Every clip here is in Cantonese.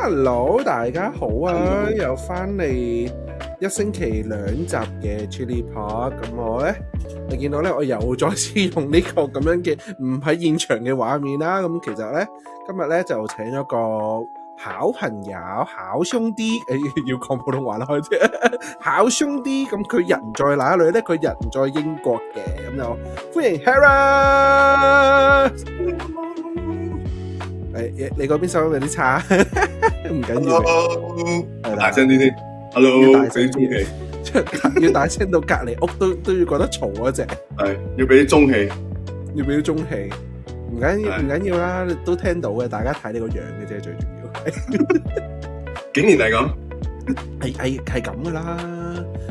Hello，大家好啊！又翻嚟一星期2集嘅 Chilli Pod， 咁我咧，你見到咧，我又再次用呢個咁樣嘅唔喺現場嘅畫面啦。咁其實咧，今日咧就請咗個好朋友、好兄弟，要講普通話啦，開始。好兄弟，咁佢人在哪裏咧？佢人在英國嘅，咁就歡迎 Harris。你嗰邊收音有啲差，唔緊要。大聲啲先 ，Hello，俾中氣，要大聲到隔離屋都要覺得嘈嗰隻，係要俾啲中氣，要俾啲中氣，唔緊要啦，都聽到嘅，大家睇你個樣嘅啫，最重要。竟然係咁，係咁噶啦。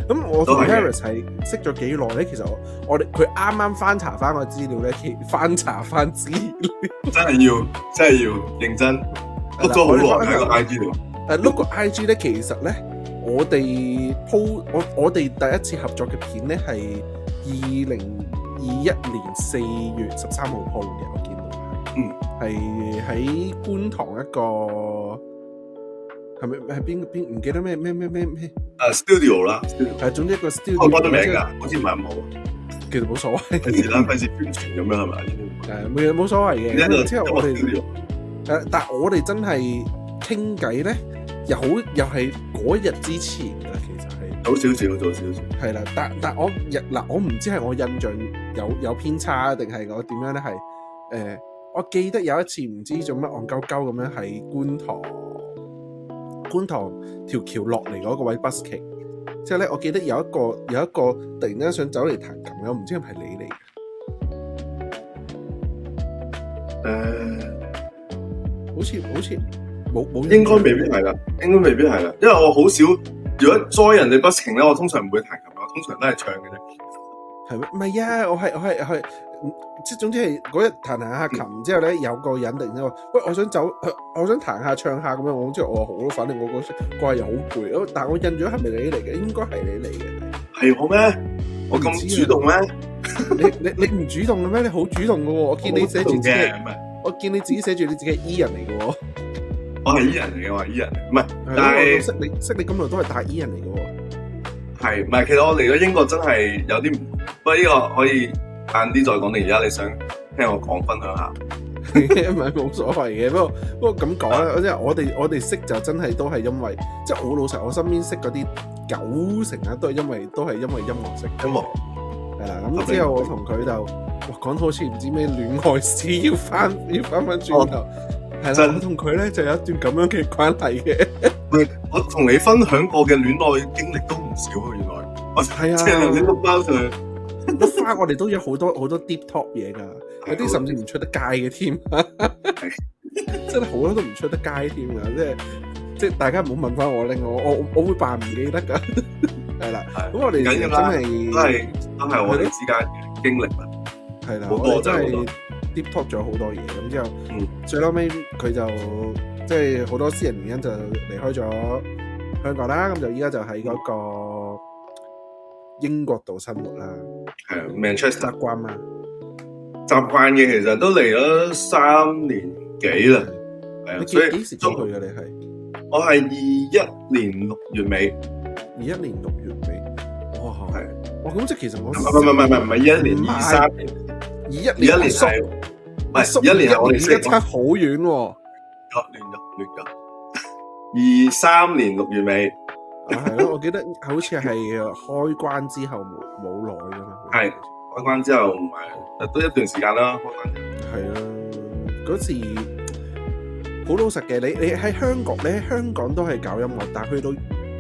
咁我同 Harris 係識咗幾耐咧？其實佢啱啱翻查翻個資料咧，翻查翻資料，真係要認真碌咗好耐喺個 IG 度。碌個 IG 咧，其實咧，我哋第一次合作嘅片咧係2021年4月13號 po 嘅，我見到係喺觀塘一個。係邊唔記得咩studio 啦，總之一個 studio。我講咗名㗎，好似唔係咁好。其實冇所謂。費事啦，費事宣傳咁樣係咪？冇所謂嘅。之後我哋 studio。但係我哋真係傾偈咧，又係嗰日之前㗎，其實係早少少。係啦，但我唔知係我印象有偏差定係我點樣咧？係我記得有一次唔知做乜戇鳩鳩咁樣喺觀塘條橋落嚟嗰個位 busking， 之後咧，我記得有一個突然間想走嚟彈琴嘅，我唔知係咪你嚟嘅。好似冇，應該未必係啦，因為我好少，如果 join 人哋 busking 咧，我通常唔會彈琴，我通常都係唱嘅啫。係咩？唔係啊，我係。即係總之係嗰日彈下琴之後咧，有個人突然間話：喂，我想彈下唱下咁樣。我之後我話好咯，反正我嗰日又好攰。但係我印咗係咪你嚟嘅？應該係你嚟嘅。係我咩？我咁主動咩？你唔主動嘅咩？你好主動嘅喎。我見你寫住自己，我見你自己寫住你自己係 E 人嚟嘅喎。我係 E 人嚟嘅，我係 E 人，唔係。但係識你咁耐都係大 E 人嚟嘅喎。係，唔係？其實我嚟咗英國真係有啲唔，不過呢個可以。晏啲再講定，而家你想聽我講分享下？唔係冇所謂嘅，不過咁講啦，即係我哋識就真係都係因為，即係我老實，我身邊識嗰啲90%啊，都係因為音樂識。音樂係啦，咁之後我同佢就講到好似唔知咩戀愛史，要翻轉頭。係啦，我同佢咧就有一段咁樣嘅關係嘅。我同你分享過嘅戀愛經歷都唔少啊，原來。我係啊，即係你都包上。我哋都有好多 deep talk 嘢噶，有啲甚至唔出得街嘅添，真係好多都唔出得街添啊！即係大家唔好問翻我咧，我會扮唔記得噶，係啦。咁我哋真係都係我哋之間嘅經歷啦，係啦，我哋真係 deep talk 咗好多嘢。咁之後，最後尾佢就即係好多私人原因就離開咗香港啦。咁就依家就喺嗰個英國度生活啦。係 Manchester 習慣嘛？習慣嘅，其實都嚟咗3年幾啦。係啊，所以幾時過去嘅你係？我係21年6月尾。21年6月尾，哇！係，咁即係其實我唔係21年23年。21年係唔係21年係我哋識差好遠喎。亂㗎。23年6月尾。係咯，我記得好似係開關之後冇耐㗎嘛。係開關之後唔係都一段時間啦。開關係啊，嗰時好老實嘅，你喺香港都係搞音樂，但係去到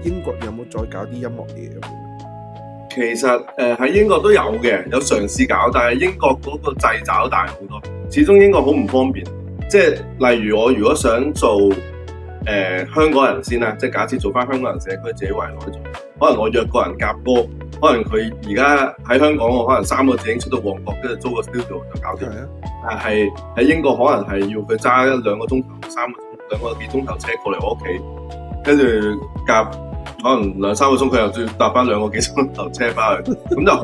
英國有冇再搞啲音樂嘢咁？其實喺英國都有嘅，有嘗試搞，但係英國嗰個掣肘大好多，始終英國好唔方便。即係例如我如果想做香港人先啦，即係假設做翻香港人社區自己圍內做，可能我約個人夾歌，可能佢而家喺香港，我可能3個字已經出到旺角，跟住租個 studio 就搞掂。但係喺英國可能係要佢揸1-2個鐘頭、2個幾鐘頭車過嚟我屋企，跟住夾可能2-3個鐘，佢又要搭翻2個幾鐘頭車翻去，咁就好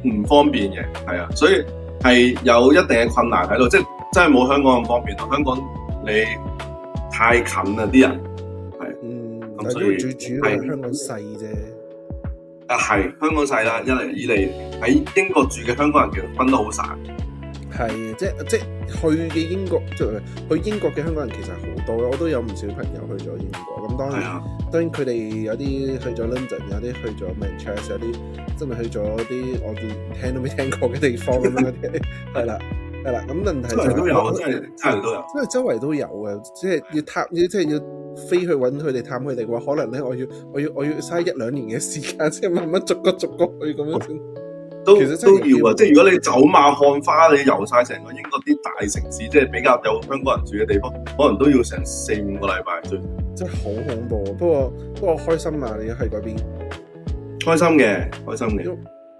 唔方便嘅，係啊，所以係有一定嘅困難喺度，即係真係冇香港咁方便。香港你太近啦啲人，係但係因為最主要係香港細啫。係香港細啦，一嚟二嚟喺英國住嘅香港人其實分得好散。係即去嘅英國，即係去英國嘅香港人其實好多，我都有唔少朋友去咗英國。咁當然佢哋有啲去咗 London， 有啲去咗 Manchester， 有啲真係去咗啲我連聽都未聽過嘅地方咁樣嗰啲。係啦。咁問題周圍都有，真係都有。因為周圍都有嘅，即係要探，即係要飛去揾佢哋探佢哋嘅話，可能咧我要嘥1-2年嘅時間，即係慢慢逐個去咁樣先。其實都要啊！即係如果你走馬看花，你遊晒成個英國啲大城市，即係比較有香港人住嘅地方，可能都要成4-5個禮拜最。真係好恐怖。不過開心啊！你去嗰邊開心嘅。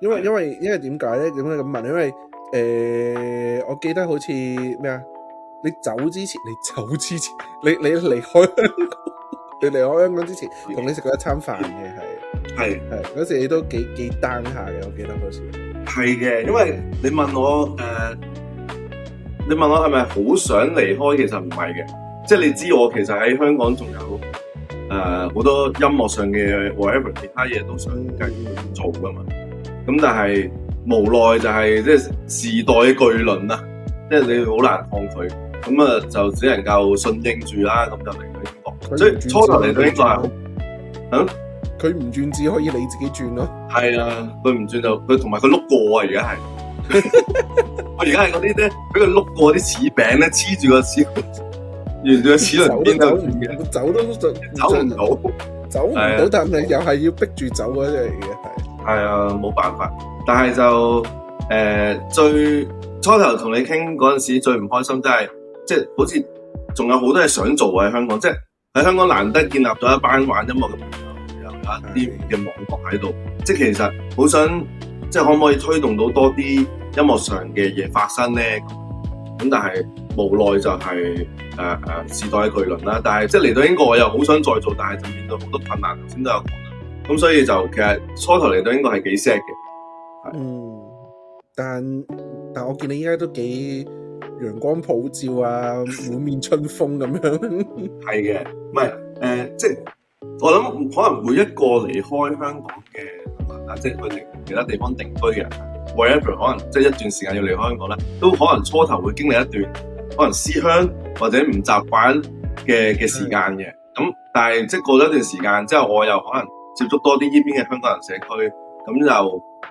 因為點解咧？點解咁問？因為我記得好似咩啊？你走之前，你離開香港，你離開香港之前，同你食過一餐飯嘅係嗰時你都幾 down 下嘅，我記得嗰時係嘅。因為你問我係咪好想離開？其實唔係嘅，即係你知我其實喺香港仲有好多音樂上嘅 whatever 其他嘢都想繼續做噶嘛。咁但係無奈就係即係時代嘅巨輪啦，即係你好難抗拒，咁啊就只能夠順應住啦，咁就嚟到英國。所以初頭嚟到英國係佢唔轉只可以你自己轉咯。係啊，佢唔轉就佢同埋佢碌過啊，而家係我而家係嗰啲咧，俾佢碌過啲柿餅咧，黐住個齒，沿住個齒輪邊度轉嘅，走唔到，但係又係要逼住走嗰隻嚟嘅，係啊，冇辦法。但係就最初頭同你傾嗰陣時，最唔開心真係即係好似仲有好多嘢想做喺香港，即係喺香港難得建立咗一班玩音樂嘅朋友，又有一啲嘅網絡喺度，即係其實好想即係可唔可以推動到多啲音樂上嘅嘢發生咧？咁但係無奈就係時代嘅巨輪啦。但係即係嚟到英國我又好想再做，但係就面對好多困難，頭先都有講啦。咁所以就其實初頭嚟到英國係幾 sad 嘅。但我見你依家都幾陽光普照啊，滿面春風咁樣。係嘅，唔係即係我諗可能每一個離開香港嘅人啊，即係佢哋其他地方定居嘅人 whatever 可能即係一段時間要離開香港咧，都可能初頭會經歷一段可能思鄉或者唔習慣嘅時間嘅。咁但係即係過咗一段時間之後，我又可能接觸多啲呢邊嘅香港人社區，咁就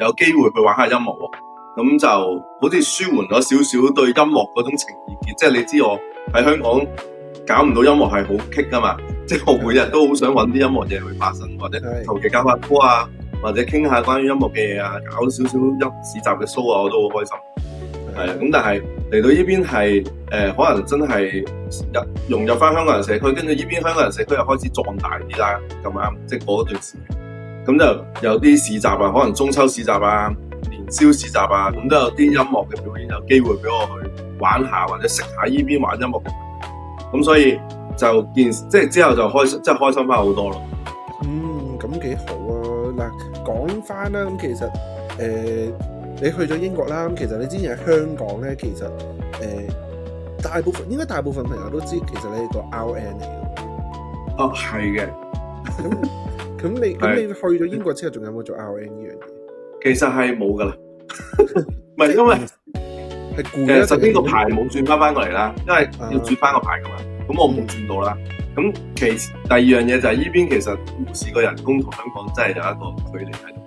有機會去玩下音樂喎，咁就好似舒緩咗少少對音樂嗰種情意結。即係你知我喺香港搞唔到音樂係好棘噶嘛，即係我每日都好想揾啲音樂嘢去發生，或者求其教下歌啊，或者傾下關於音樂嘅嘢啊，搞少少市集嘅 show 啊，我都好開心。係啊，咁但係嚟到呢邊係可能真係融入翻香港人社區，跟住呢邊香港人社區又開始壯大啲啦，咁啱即係過一段時間。咁就有啲市集啊，可能中秋市集啊、年宵市集啊，咁都有啲音樂嘅表演，有機會俾我去玩下或者食下依邊玩音樂嘅。咁所以就即係之後就開心翻好多咯。咁幾好啊！嗱，講翻啦，咁其實你去咗英國啦，咁其實你之前喺香港咧，其實大部分朋友都知，其實你係個 RN 嚟嘅。哦，係嘅。咁你去咗英國之後，仲有冇做 RN 呢樣嘢？其實係冇噶啦，唔係因為係攰。首先個牌冇轉翻過嚟啦，因為要轉翻個牌噶嘛，咁我冇轉到啦。咁第二樣嘢就係呢邊其實護士個人工同香港真係有一個距離喺度，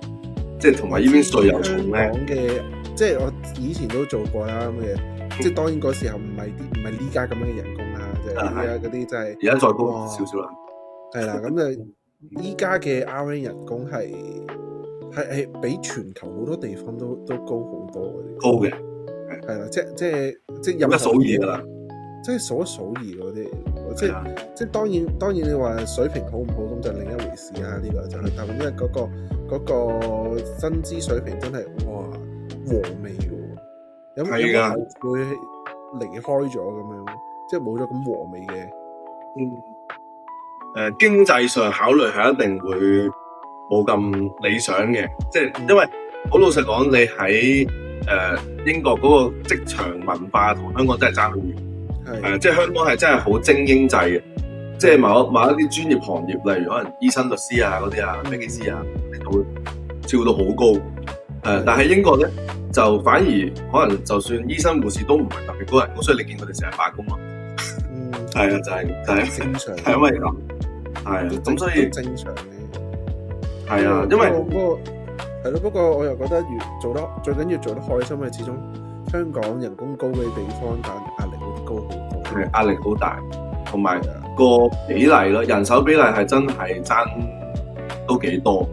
即係同埋呢邊稅又重咧。即係我以前都做過啦咁嘅，即係當然嗰時候唔係呢家咁樣嘅人工啦，即係而家嗰啲真係而家再高少少啦。係啦，咁就依家嘅 RN 人工係比全球好多地方都高好多嘅。高嘅，係啦，即係有一數二噶啦，即係數一數二嗰啲。即係當然你話水平好唔好咁就另一回事啊！呢個就係，但係因為嗰個薪資水平真係哇和味嘅喎，有冇會離開咗咁樣，即係冇咗咁和味嘅？經濟上考慮係一定會冇咁理想嘅，即係因為好老實講，你喺英國嗰個職場文化同香港真係爭好遠。即係香港係真係好精英制嘅，即係某一啲專業行業，例如可能醫生、律師啊嗰啲啊、飛機師啊，你會跳到好高。但係英國咧就反而可能就算醫生護士都唔係特別高人工，所以你見佢哋成日罷工咯。係啊，就係正常，係因為咁，係啊，咁所以正常嘅。係啊，因為係咯，不過我又覺得最緊要做得開心，因為始終香港人工高嘅地方，但壓力會高好多。係壓力好大，同埋個比例咯，人手比例係真係爭都幾多。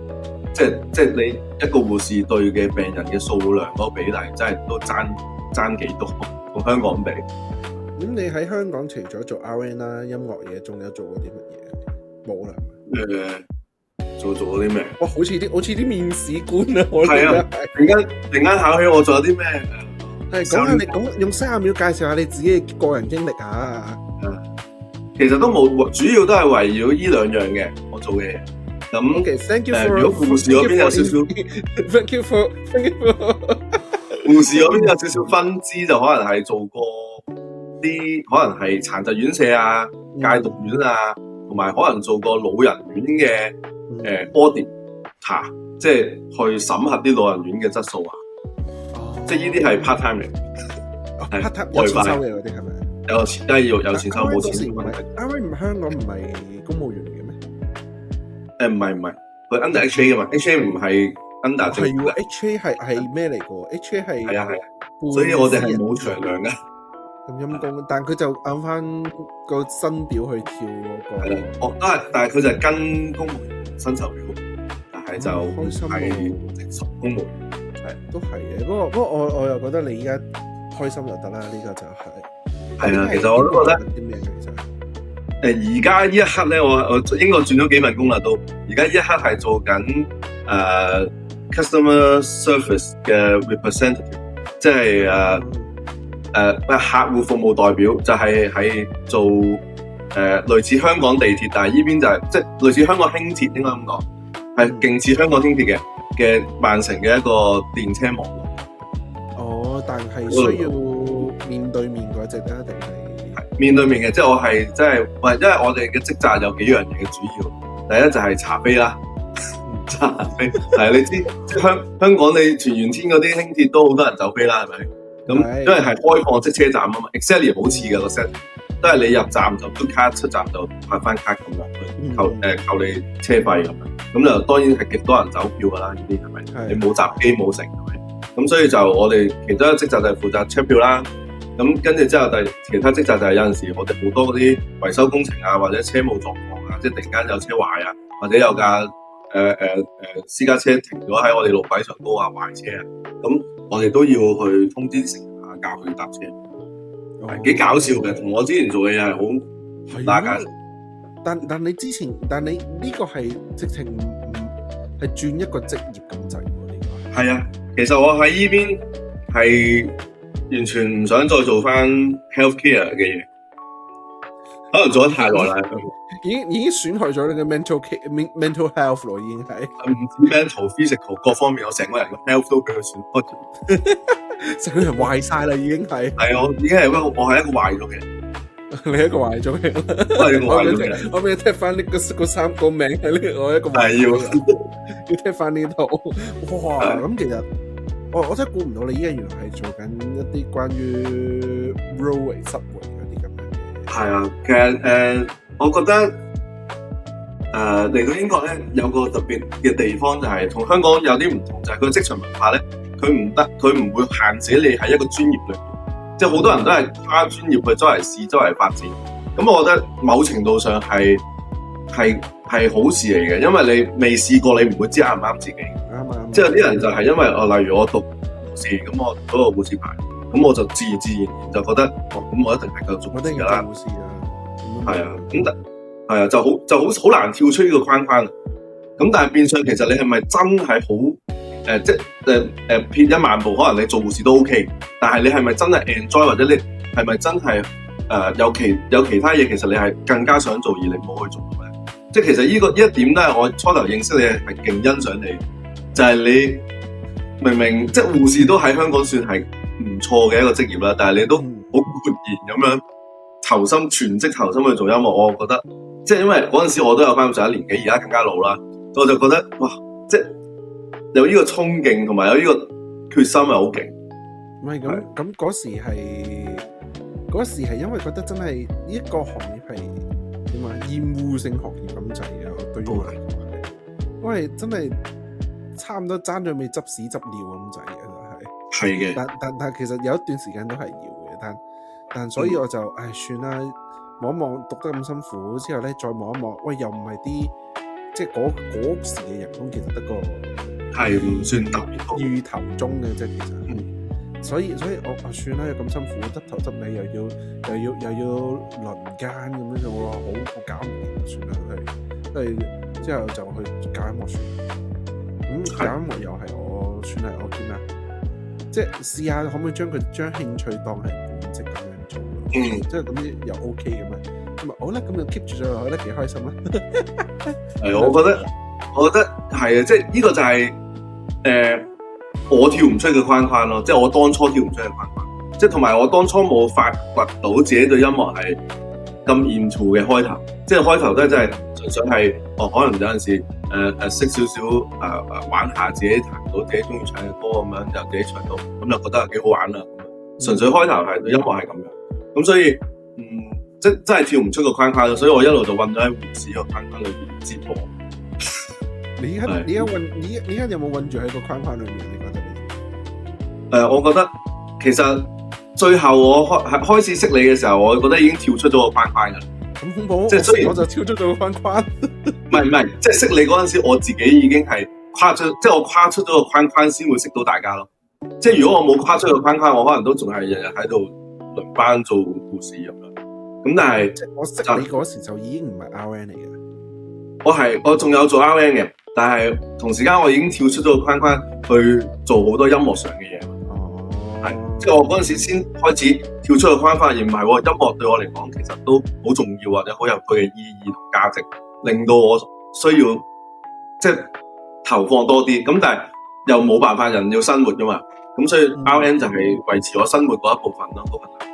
即係你一個護士對嘅病人嘅數量嗰個比例，真係都爭幾多同香港比。咁你喺香港除咗做 RN 啦、音樂嘢，仲有做過啲乜嘢？冇啦。做過啲咩？哇，好似啲面試官啊！我係啊，突然間考起我仲有啲咩？係講下你用30秒介紹下你自己嘅個人經歷啊！其實都冇，主要都係圍繞呢兩樣嘅我做嘅嘢。咁，thank you for 如果護士嗰邊有少少 ，thank you for 護士嗰邊有少少分支，就可能係做過啲可能係殘疾院舍啊、戒毒院啊，同埋可能做過老人院嘅audit 查，即係去審核啲老人院嘅質素啊。即係呢啲係 part time 嚟，part time 有錢收嘅嗰啲係咪？有錢，梗係要有錢收，冇錢唔係。RN 香港唔係公務員嚟嘅咩？唔係，佢 under HA 噶嘛 ，HA 唔係 under 政府。係 HA 係咩嚟嘅 ？HA 係係啊，所以我哋係冇長糧噶。咁陰公，但佢就按翻個薪表去跳嗰個。係啦，但係佢就係跟公務員薪酬表，但係就係直屬公務員。係都係嘅，不過我又覺得你依家開心就得啦，呢個就係。係啊，其實我都覺得啲咩其實。而家呢一刻咧，我英國轉咗幾份工啦，都而家呢一刻係做緊customer service 嘅 representative， 即係客戶服務代表，就係做類似香港地鐵，但係呢邊就係即係類似香港輕鐵應該咁講，係勁似香港輕鐵嘅曼城嘅一個電車網絡。哦，但係需要面對面嗰隻啊，定係？面對面嘅，即係我係即係，因為我哋嘅職責有幾樣嘢嘅主要。第一就係查飛啦，查飛係你知，即係香港你屯元天嗰啲輕鐵都好多人走飛啦，係咪？咁因為係開放式車站啊嘛 ，exactly 好似嘅個 set，都係你入站就嘟卡，出站就派翻卡咁樣，扣你車費咁樣。咁就當然係極多人走票㗎啦，呢啲係咪？你冇閘機冇成係咪？咁所以就我哋其中一個職責就係負責 check 票啦。咁跟住之後，其他職責就係有陣時我哋好多嗰啲維修工程啊，或者車務狀況啊，即係突然間有車壞啊，或者有架私家車停咗喺我哋路軌上高啊壞車啊，咁我哋都要去通知乘客教佢搭車，係幾搞笑嘅，同我之前做嘅嘢係好大間。但你呢個係直情唔係轉一個職業咁滯喎？呢個係啊，其實我喺呢邊係完全唔想再做翻 healthcare 嘅嘢，可能做得太耐啦。已經損害咗你嘅 mental health 咯，已經係唔止 mental physical 各方面，我成個人嘅 health 都俾佢損害，成個人壞晒啦，已經係。係我已經係我係一個壞咗嘅人。你係一個壞咗嘅人，我係一個壞咗嘅人。我俾你踢翻呢個三個名喺呢，我一個壞咗嘅人，要踢翻呢套。哇！咁其實。我真係估唔到你依家原來係做緊一啲關於 railway subway 嗰啲咁樣嘅。係啊，其實我覺得嚟到英國咧有個特別嘅地方就係同香港有啲唔同，就係佢職場文化咧，佢唔會限制你喺一個專業裏邊，即係好多人都係跨專業去周圍試、周圍發展。咁我覺得某程度上係好事嚟嘅，因為你未試過，你唔會知啱唔啱自己。啱。即係有啲人就係因為例如我讀護士，咁我嗰個護士牌，咁我就自然就覺得，咁我一定係繼續做護士㗎啦。護士啊，係啊，咁係啊，就好難跳出呢個框框。咁但係變相其實你係咪真係好即係撇一萬步，可能你做護士都 OK， 但係你係咪真係 enjoy， 或者你係咪真係有其他嘢，其實你係更加想做而你冇去做到咧？即係其實呢一點都係我初頭認識你係勁欣賞你，就係你明明即係護士都喺香港算係唔錯嘅一個職業啦，但係你都好豁然咁樣全職投身去做音樂，我覺得即係因為嗰陣時我都有翻咁上一年紀，而家更加老啦，我就覺得哇，即係有呢個衝勁同埋有呢個決心係好勁。唔係咁嗰時係因為覺得真係呢一個行業係點啊厭惡性行業咁滯嘅，對於我嚟講係，因為真係差唔多爭咗未執屎執尿咁滯嘅係。係嘅。但其實有一段時間都係要嘅，但所以我就唉算啦，望一望讀得咁辛苦之後咧，再望一望，喂又唔係啲即係嗰時嘅人工其實得個係唔算特別高，預頭中嘅啫，其實。所以我算啦，又咁辛苦，執頭執尾又要輪奸咁樣就話好搞唔掂，算啦，都係之後就去搞音樂算。咁搞音樂又係我算係我叫咩？即係試下可唔可以將興趣當係本職咁樣做咯，即係咁又 OK 咁啊，咁啊好啦，咁就 keep 住咗，我覺得幾開心啦。係，我覺得係啊，即係呢個就係我跳唔出嘅框框咯，即係我當初跳唔出嘅框框，即係同埋我當初冇發掘到自己對音樂係咁into嘅開頭，即係開頭都係真係純粹係可能有陣時識少少玩下自己彈到自己中意唱嘅歌咁樣，就自己唱到，咁就覺得幾好玩啦。純粹開頭係對音樂係咁樣，咁所以真係跳唔出個框框咯，所以我一路就混咗喺胡士個框框裏邊折磨。你而家有冇混住喺個框框裏面？你覺得你？我覺得其實最後我開始識你嘅時候，我覺得已經跳出咗個框框㗎。咁恐怖！即係雖然我就跳出咗個框框。唔係，即係識你嗰陣時，我自己已經係我跨出咗個框框先會識到大家咯。即係如果我冇跨出個框框，我可能都仲係日日喺度輪班做護士咁樣。咁但係我識你嗰時就已經唔係 RN 嚟嘅。我仲有做 RN 嘅，但係同時間我已經跳出咗個框框去做好多音樂上嘅嘢。係，即係我嗰陣時先開始跳出個框框，而唔係音樂對我嚟講其實都好重要或者好有佢嘅意義同價值，令到我需要即係投放多啲。咁但係又冇辦法，人要生活噶嘛。咁所以 RN 就係維持我生活嗰一部分咯，嗰份糧。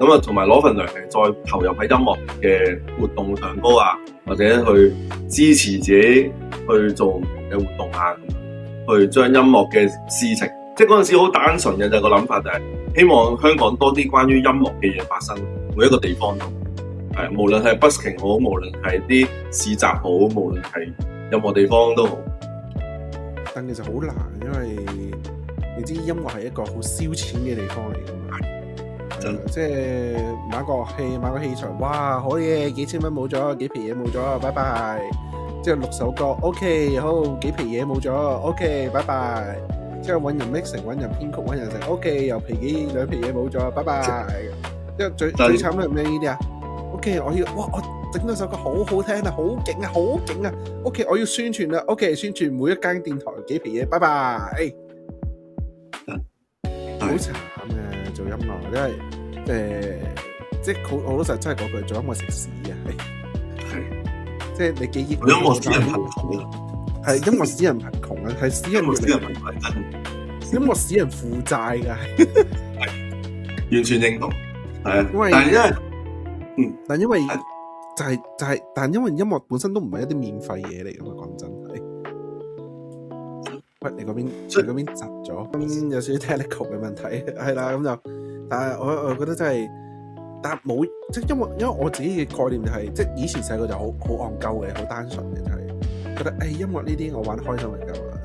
咁啊，同埋攞份糧係再投入喺音樂嘅活動上高啊，或者去支持自己去做唔同嘅活動啊，去將音樂嘅事情。即係嗰陣時好單純嘅就係個諗法，就係希望香港多啲關於音樂嘅嘢發生，每一個地方都係，無論係 busking 好，無論係啲市集好，無論係任何地方都好。但其實好難，因為你知音樂係一個好燒錢嘅地方嚟㗎嘛。即係買個樂器、買個器材，哇，好嘢，幾千蚊冇咗，幾皮嘢冇咗，拜拜。之後錄首歌 ，OK， 好，幾皮嘢冇咗 ，OK， 拜拜。之後揾人 mixing，揾人編曲，揾人成 ，OK， 又兩皮嘢冇咗，拜拜。之後最慘係咩呢啲啊 ？OK， 我整咗首歌好好聽啊，好勁啊，好勁啊 ！OK， 我要宣傳啦 ，OK， 宣傳每一間電台幾皮嘢，拜拜。好慘嘅做音樂，因為即係好老實，真係嗰句做音樂食屎啊！係，即係你幾億音樂使人貧窮啊！係音樂使人貧窮啊！係使人貧窮，音樂使人負債㗎，係完全認同。係啊，因為但因為但因為音樂本身都唔係一啲免費嘢嚟㗎嘛，講真係。喂，你嗰邊窒咗，有少少 technical 嘅問題，係啦，咁就，但係我覺得真係，但冇即係因為我自己嘅概念就係，即係以前細個就好戇鳩嘅，好單純嘅，就係覺得音樂呢啲我玩得開心就夠啦。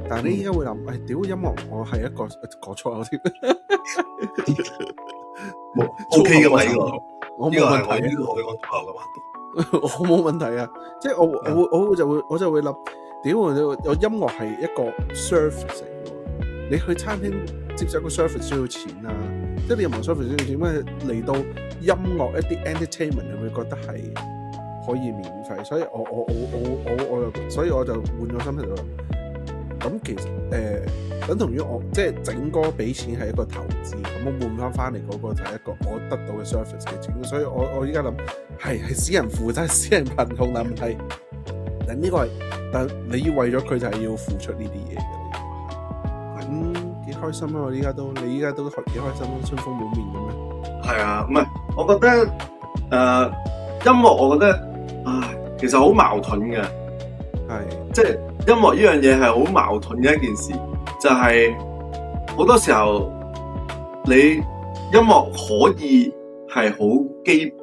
但係你依家會諗，屌音樂我係一個講粗口添，OK 噶嘛呢個，我冇問題，呢個我講粗口噶嘛，我冇問題啊，即係我就會諗。屌，我音樂係一個 service 嚟嘅，你去餐廳接受一個 service 需要錢啊，即係你任何 service 需要錢，因為嚟到音樂一啲 entertainment，你會覺得係可以免費，所以所以我就換咗心態度。咁其實等同於我即係整歌俾錢係一個投資，咁我換翻嚟嗰個就係一個我得到嘅 service 嘅錢，所以我依家諗係使人負債、使人貧窮，但唔係。但呢個係，但你要為咗佢就係要付出呢啲嘢嘅，咁幾開心啊！你依家都幾開心咯，春風滿面咁樣。係啊，唔係，我覺得音樂，我覺得其實好矛盾嘅，即係音樂呢樣嘢係好矛盾嘅一件事，就係好多時候你音樂可以係好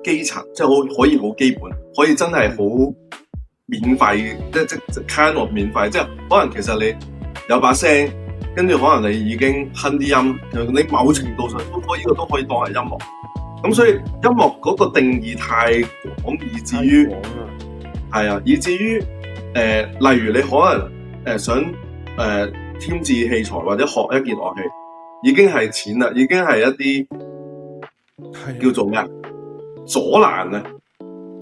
基層，即係可以好基本，可以真係好免費，即 kind of 免費，即係可能其實你有把聲，跟住可能你已經哼啲音，你某程度上都可以當係音樂。咁所以音樂嗰個定義太廣，以至於係啊，以至於例如你可能想添置器材或者學一件樂器，已經係錢啦，已經係一啲叫做咩阻攔啊，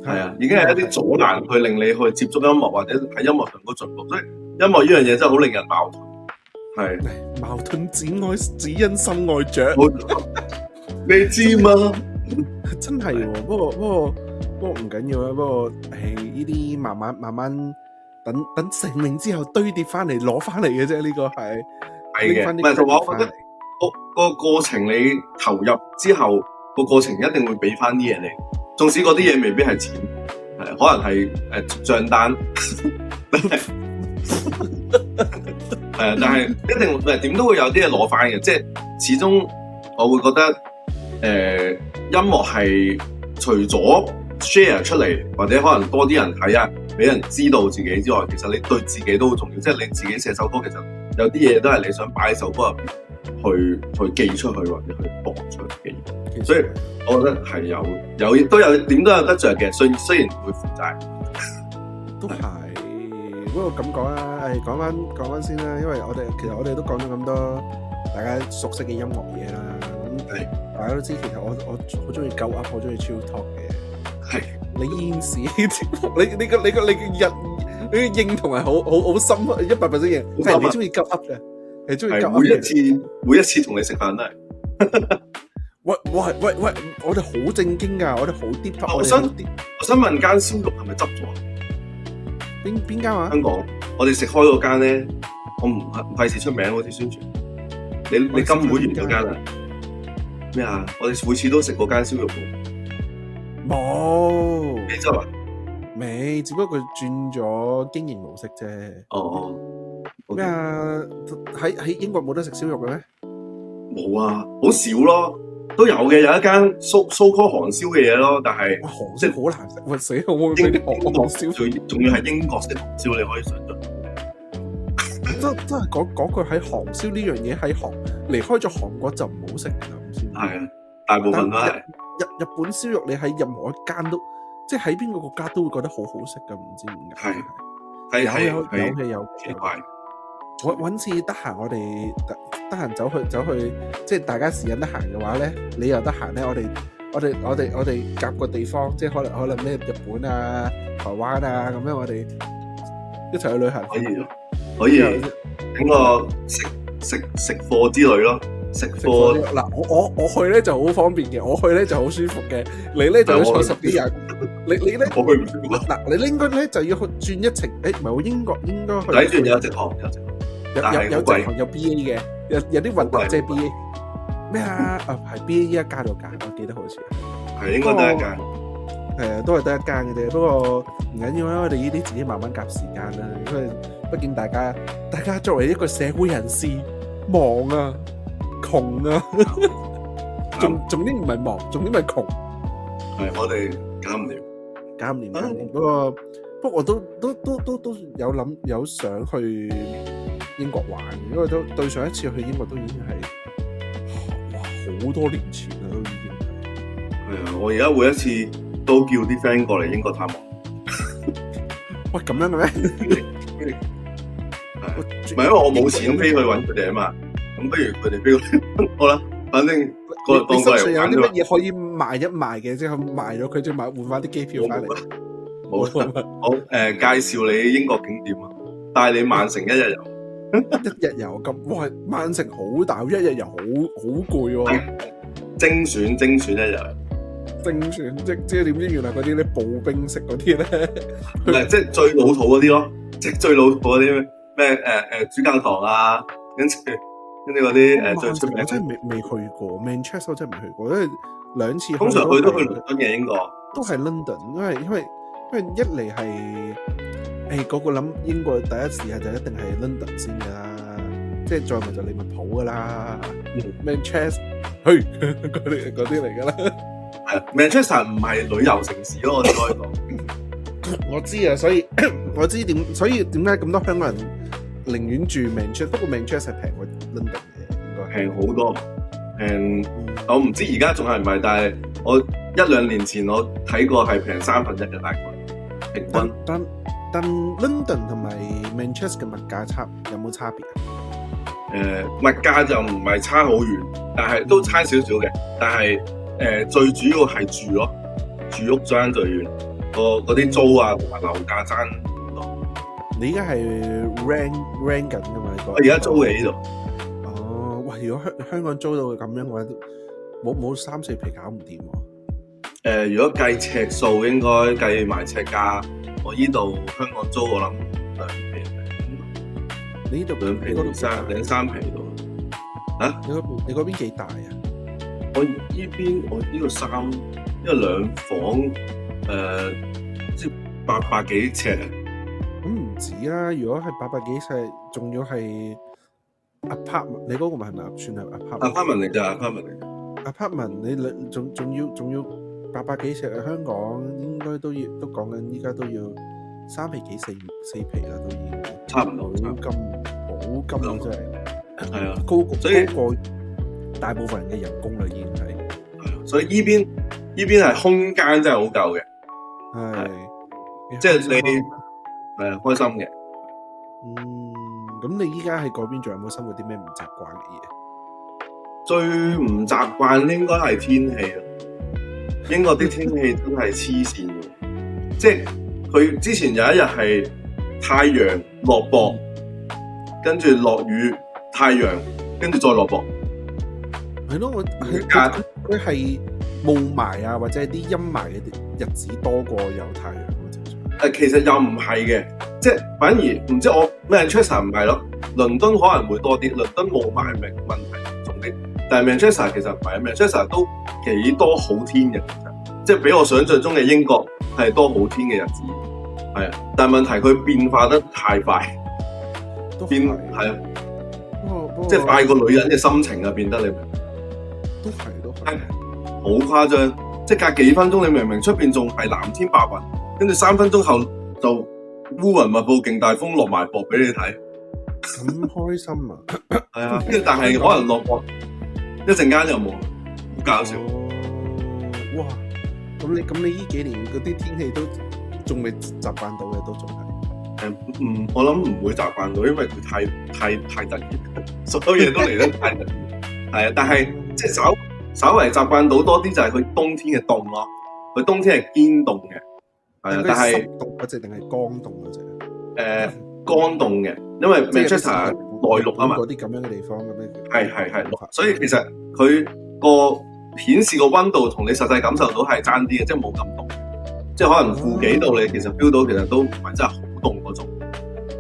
係啊，已經係一啲阻攔去令你去接觸音樂或者喺音樂上嗰進步。所以音樂呢樣嘢真係好令人矛盾，係矛盾只因心愛着，你知嗎？真係喎，不過唔緊要啊。不過呢啲慢慢等成名之後堆疊翻嚟攞翻嚟嘅啫。呢個係嘅，唔係同埋我覺得個過程你投入之後，個過程一定會俾翻啲嘢你。縱使嗰啲嘢未必係錢，可能係帳單，但係一定唔係點都會有啲嘢攞翻嘅。即係始終我會覺得音樂係除咗 share 出嚟，或者可能多啲人睇啊，俾人知道自己之外，其實你對自己都好重要。即係你自己寫首歌，其實有啲嘢都係你想擺喺首歌入邊去寄出去或者去播出嘅。所以我覺得係有都有點都有得着嘅。雖然會負債，都係。不過咁講啦，講翻先啦，因為其實我哋都講咗咁多大家熟悉嘅音樂嘢啦。咁大家都知，其實我好中意鳩噏，好中意 chill talk 嘅。係你現時你嘅認同係好深，100% 認。係你中意鳩噏嘅，你中意鳩噏。每一次同你食飯都係。喂，我哋好正經㗎，我哋好 deep talk。我想問間燒肉係咪執咗？邊間啊？香港，我哋食開嗰間咧，我唔費事出名，好似宣傳。你金會員嗰間啊？咩啊？我哋每次都食嗰間燒肉喎。冇。未執啊？未，只不過佢轉咗經營模式啫。哦。咩啊？喺英國冇得食燒肉嘅咩？冇啊，好少咯。都有嘅，有一間so called 韓燒嘅嘢咯，但係韓燒好難食，喂死我！我嗰啲韓燒，仲要係英國式韓燒，你可以想象。真係講句喺韓燒呢樣嘢喺離開咗韓國就唔好食㗎啦，唔知點解。係啊，大部分都係。日本燒肉你喺任何一間都，即係喺邊個國家都會覺得好好食㗎，唔知點解。係有奇怪。揾次得閒，我哋得閒走去，即係大家時間得閒嘅話咧，你又得閒咧，我哋夾個地方，即係可能咩日本啊、台灣啊咁樣，我哋一齊去旅行。可以整個食貨之旅咯，食貨嗱，我去咧就好方便嘅，我去咧就好舒服嘅，你咧就要坐10幾日，你咧我去唔到嗱，你應該咧就要去轉一程，唔係我英國應該去。抵轉有直航。有直航有 BA 嘅，有啲運動即係 BA 咩啊？係 BA 依家加到價，我記得好似係應該得一間，都係得一間嘅啫。不過唔緊要啦，我哋呢啲自己慢慢夾時間啦。因為畢竟大家作為一個社會人士，忙啊，窮啊，重點唔係忙，重點係窮。係我哋搞唔掂。不過我都有想去英國玩，因為都對上一次去英國都已經係好多年前啦，都已經係。係啊，我而家每一次都叫啲 friend 過嚟英國探望。喂，咁樣嘅咩？唔係因為我冇錢飛去揾佢哋啊嘛，咁不如佢哋飛過嚟好啦，反正你身上有啲乜嘢可以賣一賣嘅，即係賣咗佢，即係換翻啲機票翻嚟。好，介紹你英國景點啊，帶你曼城一日遊。一日遊咁，哇！曼城好大，一日遊好攰喎。精選一日。即係點知原來嗰啲咧步兵式嗰啲咧，即係最老土嗰啲咯，即係最老土嗰啲咩主教堂啊，跟住嗰啲最出名。我真係未去過 Manchester， 我真係未去過，因為2次。通常去都去倫敦嘅英國。都係 London，因為因為一嚟係個諗英國第一時間就一定係 London 先㗎啦，即係再咪就利物浦㗎啦，Manchester 去嗰啲嚟㗎啦。係 Manchester 唔係旅遊城市咯，我哋可以講。我知啊，所以我知所以點解咁多香港人寧願住 Manchester， 不過 Manchester 係平過 London 嘅，應該平好多。我唔知而家仲係唔係，但係我1-2年前我睇過係平1/3嘅大概平均。但 London 同埋 Manchester 嘅物價有冇差別啊？物價就唔係差好遠，但係都差少少嘅。但係最主要係住咯，住屋爭最遠，嗰啲租啊同埋樓價爭好多。你而家係 rent 緊㗎嘛？我而家租嘅呢度。哦，喂！如果香港租到咁樣嘅話，冇3-4皮搞唔掂喎。如果計尺數，應該計埋尺價，我呢度香港租我諗2皮。你呢度2皮2、3皮度。啊？你嗰邊幾大啊？我呢度2房，即係800幾尺啊。咁唔止啦，如果係800幾尺，仲要係 apartment， 你嗰個咪係咪算係 apartment 嚟咋 ？apartment 嚟咋 ？apartment 你仲要800幾尺啊？香港應該都講緊，依家都要3皮幾4皮啦，都已經差唔多。好金啊，真係。係啊，高過大部分人嘅人工啦，已經係。係啊，所以依邊係空間真係好夠嘅。係，即係你係啊，開心嘅。咁你依家喺嗰邊仲有冇生活啲咩唔習慣嘅嘢？最唔習慣應該係天氣啦。英國啲天氣真係黐線嘅，即係佢之前有一日係太陽落雹，跟住落雨，太陽跟住再落雹。係咯，佢係霧霾啊，或者係啲陰霾嘅日子多過有太陽嘅情況。其實又唔係嘅，即係反而唔知我 Manchester 唔係咯，倫敦可能會多啲，倫敦霧霾問題嚴重啲，但係 Manchester 其實唔係 ，Manchester 都幾多好天嘅，即係比我想象中嘅英國係多好天嘅日子，係啊，但係問題佢變化得太快，變係啊，即係快過女人嘅心情啊，變得你明？都係，好誇張，即係隔幾分鐘你明明出邊仲係藍天白雲，跟住3分鐘後就烏雲密佈，勁大風落埋雹俾你睇，咁開心啊！係啊，跟住但係可能落雹一陣間又冇，好搞笑。哇！咁你呢幾年嗰啲天氣都仲未習慣到嘅，都仲係我諗唔會習慣到，因為佢太突然，所有嘢都嚟得太突然。係啊，但係即係稍為習慣到多啲就係佢冬天嘅凍咯。佢冬天係堅凍嘅，係啊，但係濕凍嗰隻定係乾凍嗰隻？乾凍嘅，因為 Manchester 內陸啊嘛，嗰啲咁樣嘅地方咁樣。係，所以其實佢個顯示個溫度同你實際感受到係爭啲嘅，即係冇咁凍，即係可能負幾度你其實 feel 到其實都唔係真係好凍嗰種，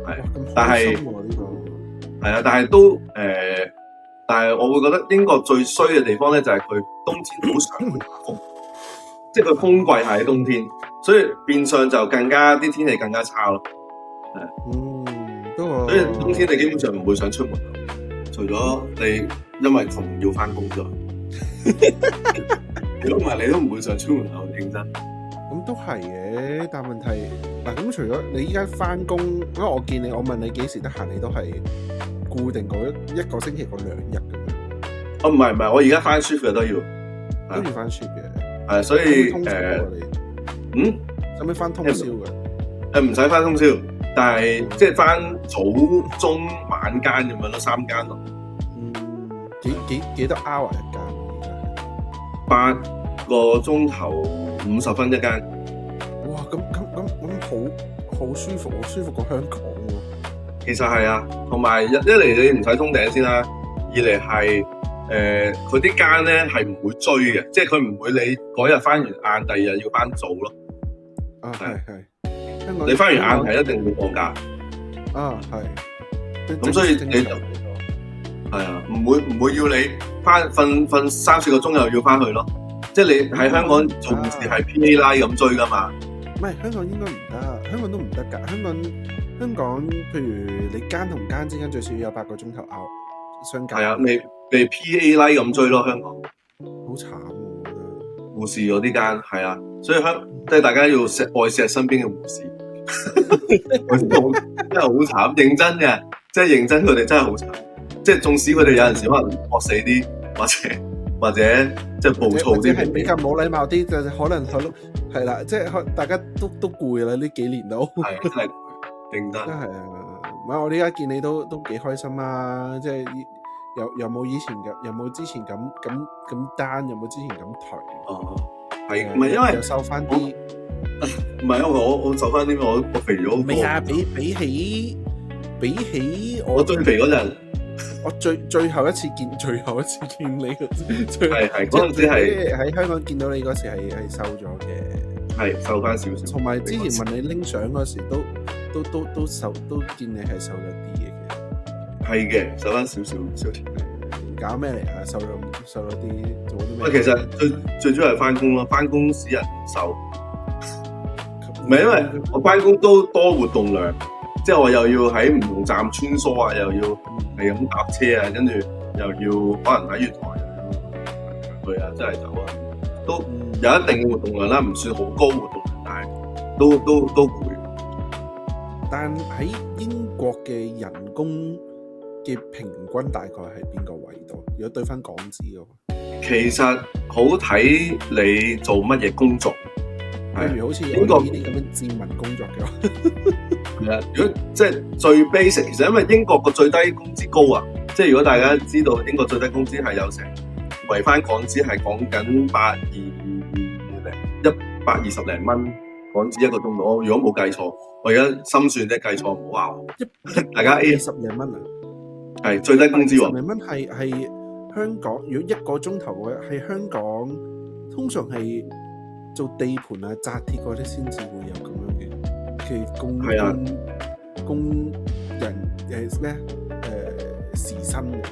係，但係係啊，但係都但係我會覺得英國最衰嘅地方咧就係佢冬天好常會打風，即係佢風季係喺冬天，所以變相就更加啲天氣更加差咯，所以冬天你基本上唔會想出門口，除咗你因為窮要翻工啫。如果唔係，你都唔會想出門口認真。咁都係嘅，但問題嗱，咁除咗你依家翻工，因為我見你，我問你幾時得閒，你都係固定嗰一個星期嗰2日咁樣。唔係，我而家翻 shift 嘅都要翻 shift 嘅。係，所以使唔使翻通宵嘅？唔使翻通宵，但係即係翻早、中、晚間咁樣咯，3間咯。幾多 hour 一間？8個鐘頭50分一間。哇！咁好舒服喎，舒服過香港喎。其實係啊，同埋一嚟你唔使通頂先啦，二嚟係佢啲間咧係唔會追嘅，即係佢唔會你嗰日翻完晏，第二日要翻早咯。係。你翻完晏係一定會放假。係。咁所以你就係啊，唔會要你翻瞓3-4個鐘又要翻去咯。即係你喺香港做事係 PA 拉咁追噶嘛。係香港應該唔得，香港都唔得㗎。香港，譬如你間同間之間最少有8個鐘頭相隔。係啊，未 PA like 咁追咯，香港好慘喎，我覺得。護士嗰啲間係啊，所以即係大家要愛錫身邊嘅護士，真係好慘，認真嘅，即係認真，佢哋真係好慘。即係縱使佢哋有陣時可能惡死啲，或者即係暴躁啲，或者係比較冇禮貌啲，就可能係啦，即係大家都攰啦，呢幾年都係真係認真。真係啊！唔係我哋而家見你都幾開心啊！即係有冇以前嘅，有冇之前咁單，有冇之前咁頹？哦，係唔係因為又瘦翻啲？唔係因為我瘦翻啲，我肥咗好多。未啊！比起我最肥嗰陣。我最後一次見你嗰陣，係嗰陣時係喺香港見到你嗰時係瘦咗嘅，係瘦翻少少。同埋之前問你拎相嗰時都瘦，都見你係瘦咗啲嘅。係嘅，瘦翻少少。搞咩嚟啊？瘦咗啲，做啲咩？其實最主要係翻工咯，翻工使人瘦。唔係因為我翻工都多活動量。即係我又要喺唔同站穿梭啊，又要係咁搭車啊，跟住又要可能喺月台去啊，真係走啊，都有一定嘅活動量啦，唔算好高活動量，但係都攰。但喺英國嘅人工嘅平均大概係邊個位度？如果對翻港紙嘅話，其實好睇你做乜嘢工作。譬如好似我呢啲咁樣戰民工作嘅話，係啊，如果即係最 basic， 其實因為英國個最低工資高啊，即係如果大家知道英國最低工資係有成圍翻港紙係講緊120零蚊港紙一個鐘度。如果冇計錯，我而家心算啫，計錯唔好話我。大家 20零蚊啊，係最低工資喎。20零蚊係香港，如果一個鐘頭嘅係香港，通常係做地盤啊、紮鐵嗰啲先至會有咁樣嘅工人咩時薪嘅。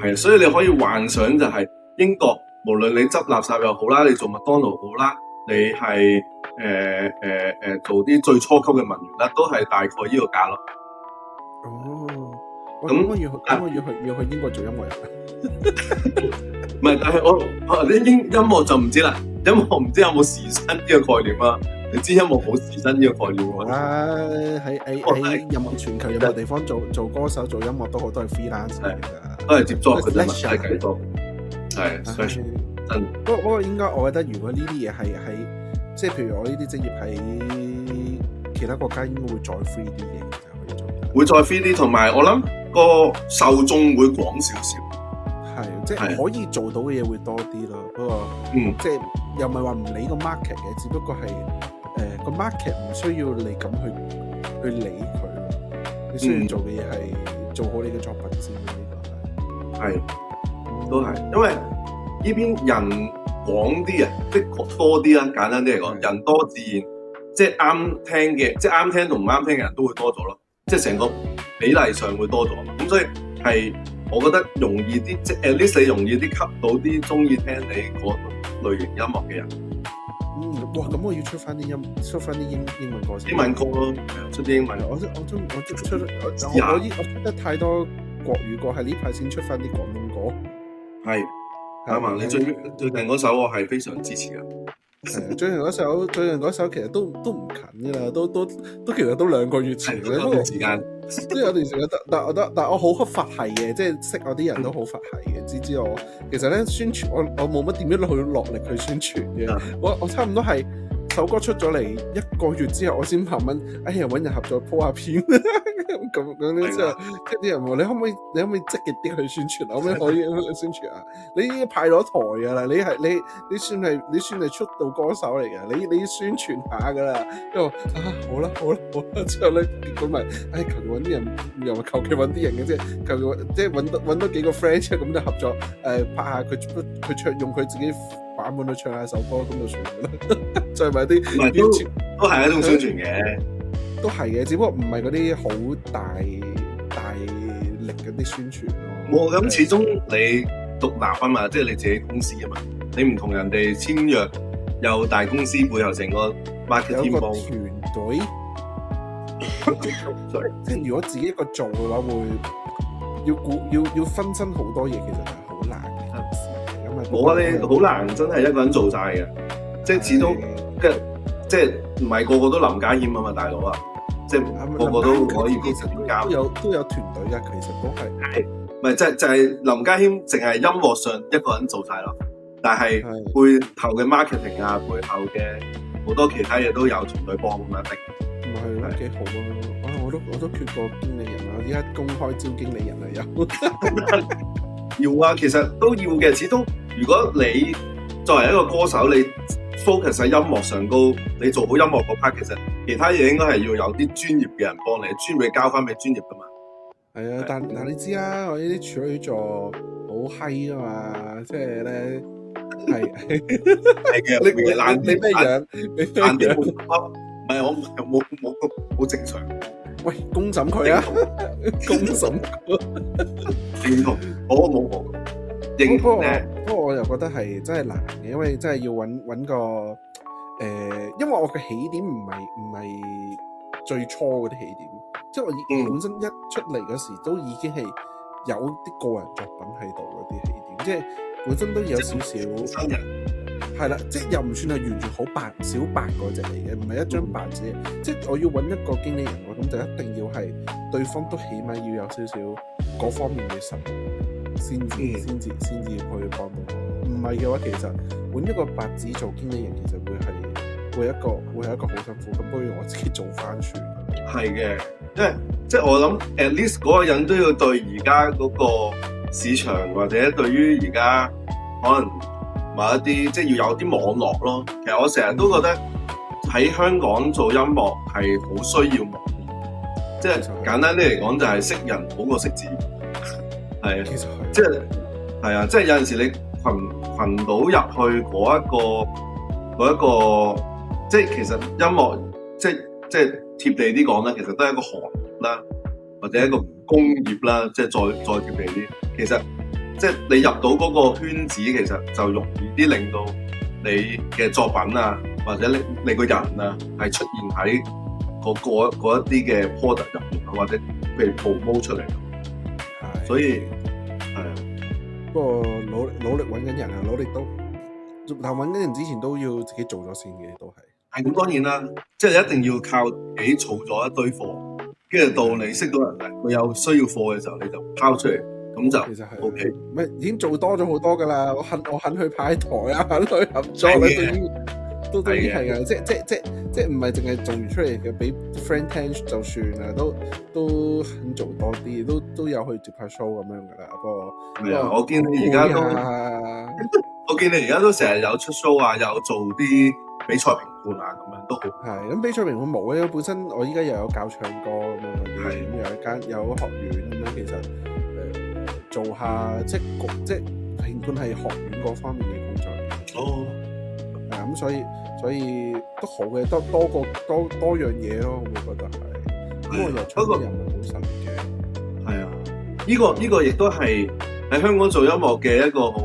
係啊，所以你可以幻想就係英國，無論你執垃圾又好啦，你做麥當勞好啦，你係做啲最初級嘅文員啦，都係大概呢個價咯。哦，咁我要去英國做音樂人。唔係，但係我啲音樂就唔知啦。音樂唔知有冇時薪呢個概念啊？你知音樂冇時薪呢個概念喎？喺任何全球任何地方做歌手做音樂都好多係 freelance 嚟㗎，都係接 job 嘅啫嘛，係計多。係，真。不過應該我覺得，如果呢啲嘢係即係譬如我呢啲職業喺其他國家應該會再 free 啲嘅，就可以做。會再 free 啲，同埋我諗個受眾會廣少少。係，即係可以做到嘅嘢會多啲咯。不過，即係又唔係話唔理個 market 嘅，只不過係個 market 唔需要你咁去理佢咯。你需要做嘅嘢係做好你嘅作品先。呢個係都係，因為呢邊人廣啲啊，即係多啲啦。簡單啲嚟講，人多自然，即係啱聽嘅，即係啱聽同唔啱聽嘅人都會多咗咯。即係成個比例上會多咗，咁所以係。我覺得容易啲，即係 at least 你容易啲吸到啲中意聽你嗰類型音樂嘅人。哇！咁我要出翻啲英文歌先。英文歌咯，出啲英文。我出得太多國語歌，係呢排先出翻啲廣東歌。係，阿文，你最近嗰首我係非常支持嘅。最近嗰首其實都唔近噶啦，都其實都2個月前嘅。嗰段時間。都有段時間，但我好佛系嘅，即係識我啲人都好佛系嘅，知我其實咧宣傳我冇乜點樣去落力去宣傳嘅，我差唔多係首歌出咗嚟1個月之後，我先慢慢揾人合作鋪下片咁之後，即係啲人話你可唔可以積極啲去宣傳，可唔可以宣傳啊？你已經派咗台噶啦，你算係出道歌手嚟嘅，你要宣傳下噶啦，因為好啦，之後咧結果咪求其揾啲人，又咪求其揾啲人嘅啫，求其即係揾多幾個 friend 咁就合作拍下佢唱用佢自己版本去唱下首歌咁就算啦，再買啲都係一種宣傳嘅。都係嘅，只不過唔係嗰啲好大力嗰啲宣傳咯。咁始終你獨立啊嘛，即係你自己公司啊嘛，你唔同人哋簽約，有大公司背後成個 marketing 個幫團隊，即係如果自己一個做嘅話，會要分身好多嘢，其實係好難嘅一件事嚟。咁啊，冇啊，你好難真係一個人做晒嘅，即係始終即係唔係個個都林家謙啊嘛，大佬啊，即係個個都可以其實都有團隊嘅，其實都係唔係就係林家謙淨係音樂上一個人做晒咯，但係背後嘅 marketing 啊，背後嘅好多其他嘢都有團隊幫咁樣的。唔係咯，幾好啊！我都缺個經理人啊！依家公開招經理人啊，要啊，其實都要嘅。始終如果你作為一個歌手，你 focus 喺音樂上高，你做好音樂嗰 part， 其實其他嘢應該係要有啲專業嘅人幫你，專業交翻俾專業噶嘛。係啊，但你知啦，我呢啲處女座好閪啊嘛，即係咧係嘅。你咩樣？懶啲唔係我冇正常。喂，公審佢啊！公審佢。認同，我冇認同咧。不過我又覺得係真係難嘅，因為真係要揾個因為我嘅起點唔係最初嗰啲起點，即係我本身一出嚟嗰時都已經係有啲個人作品喺度嗰啲起點，即係本身都有少少新人。係啦，即係又唔算係完全好小白嗰隻嚟嘅，唔係一張白紙。即係我要揾一個經理人喎，咁就一定要係對方都起碼要有少少嗰方面嘅實力，先至可以幫到我。唔係嘅話，其實揾一個白紙做經理人，其實會係一個好辛苦。咁不如我自己做翻算。係嘅，即係我諗 at least 嗰個人都要對而家嗰個市場或者對於而家可能某一啲即係要有啲網絡咯。其實我成日都覺得喺香港做音樂係好需要網絡，即係簡單啲嚟講就係識人好過識字。係啊，其實係即係有陣時你群到入去嗰一個，即係其實音樂即係貼地啲講啦，其實都係一個行業啦，或者一個工業啦，即係再貼地啲。其實即係你入到嗰個圈子，其實就容易啲令到你嘅作品啊，或者你個人啊，係出現喺嗰一啲嘅 product 入面，或者譬如 promote 出嚟。所以係啊，不過努力揾緊人啊，努力都，但揾緊人之前都要自己做咗先嘅，都係。係咁當然啦，即係一定要靠自己儲咗一堆貨，跟住到你識到人佢有需要貨嘅時候，你就拋出嚟，咁就其實係 OK。唔係已經做多咗好多㗎啦，我肯去派台啊，肯去合作啦，都已經係㗎，即係唔係淨係做完出嚟嘅俾 friend 聽就算啦，都肯做多啲，都有去接下 show 咁樣㗎啦。不過我見你而家都，我見你而家都成日有出 show 啊，有做啲比賽評判啊，咁樣都好。係咁比賽評判冇嘅，本身我依家又有教唱歌咁樣嗰啲，咁有學院咁樣，其實做下即係評判係學院嗰方面嘅工作嚟。哦，咁所以都好嘅，多樣嘢咯，我會覺得係。咁我又唱歌又唔係好實嘅。係啊，呢個亦都係喺香港做音樂嘅一個好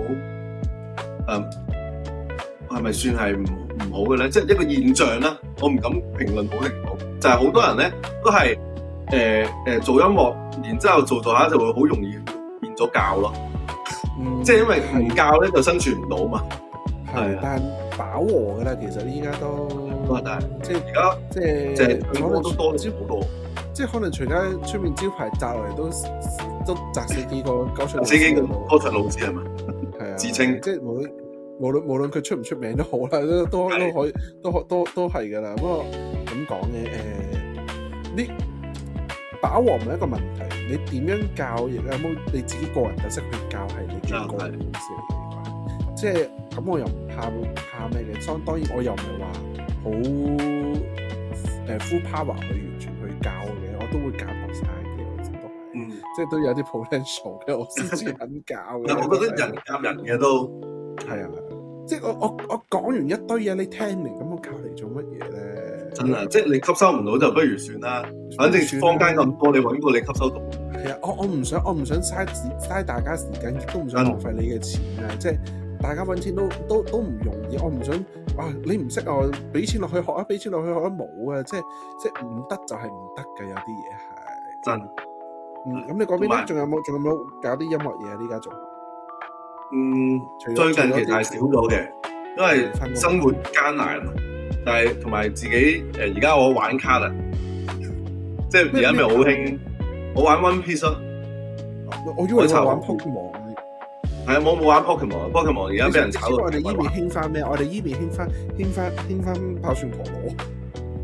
係咪算係唔好嘅咧？即係一個現象啦，我唔敢評論好定唔好。就係好多人咧都係做音樂，然之後做下就會好容易變咗教咯。即係因為唔教咧就生存唔到嘛。係，但飽和㗎啦，其實依家都係，即係而家即係可能都多咗好多。即係可能隨街出面招牌擲落嚟都擲死幾個歌唱老師，死幾個歌唱老師係嘛？係啊，自稱即係無論佢出唔出名都好啦，都可以都係㗎啦。不過咁講嘅呢飽和唔係一個問題，你點樣教亦有冇你自己個人特色去教係你嘅個人本事嚟嘅。即係咁，我又唔怕咩嘅。當然我又唔係話好full power 去完全去教嘅，我都會教學生嘅，我知道係，即係都有啲 potential 嘅，我先至肯教嘅。我覺得人夾人嘅都係啊，即係我講完一堆嘢，你聽明咁，我教嚟做乜嘢咧？真啊，即係你吸收唔到就不如算啦。反正坊間咁多，你揾過你吸收到。係啊，我唔想嘥大家時間，亦都唔想浪費你嘅錢啊！即係大家揾錢都唔容易。我唔想你唔識啊，俾錢落去學啊，俾錢落去學啊，冇啊，即係唔得就係唔得嘅，有啲嘢係真。咁你嗰邊咧，仲有冇搞啲音樂嘢啊？呢家仲最近其實係少咗嘅，因為生活艱難，但係同埋自己而家我玩卡啦，即係而家咪好興，我玩 One Piece 咯。我以為你玩 Pokemon。係啊，我冇玩 Pokemon 而家俾人炒到。我哋依邊興翻咩？我哋依邊興翻爆旋陀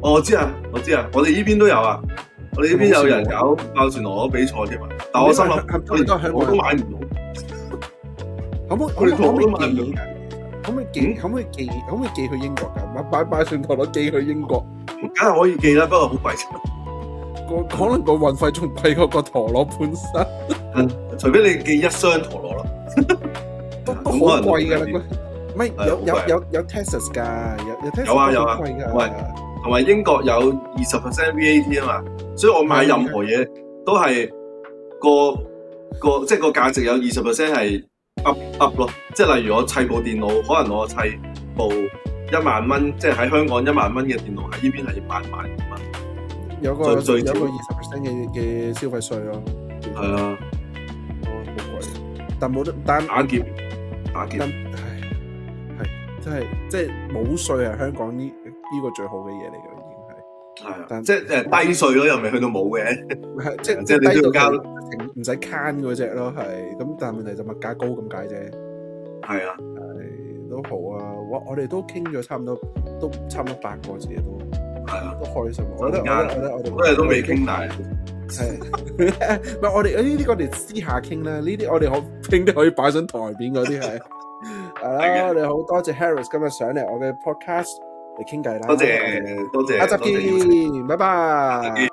螺。我知啊，我哋依邊都有啊。我哋呢邊有人搞爆旋陀螺比賽添啊，但我心諗我都買唔到。可唔可以寄去英國㗎？買爆旋陀螺寄去英國，梗係可以寄啦，不過好貴錢。可能個運費仲貴過個陀螺本身。除非你寄一箱陀螺咯，都好貴㗎啦。唔係有 Texas 㗎，有 Texas 有啊，好貴㗎。同埋英國有20% VAT 啊嘛，所以我買任何嘢都係即係個價值有20% 係 up 咯。即係例如我砌部電腦，可能我砌部1萬蚊，即係喺香港1萬蚊嘅電腦，喺呢邊係8萬蚊。有個20% 嘅消費稅咯。係啊，好貴，但冇得打劫，係真係即係冇稅係香港呢個最好嘅嘢嚟嘅，已經係。係啊，即係低稅咯，又未去到冇嘅。係即係你都要交，唔使慳嗰隻咯，係。咁但係問題就物價高咁解啫。係啊，係都好啊。我哋都傾咗差唔多8個字都。係啊，都開心。我哋我哋都未傾大。係，唔係我哋呢啲我哋私下傾啦，呢啲我哋可傾啲可以擺上台面嗰啲係。係啦，我哋好多謝 Harris 今日上嚟我嘅 podcast 嚟傾偈啦。多謝，下集見，拜拜。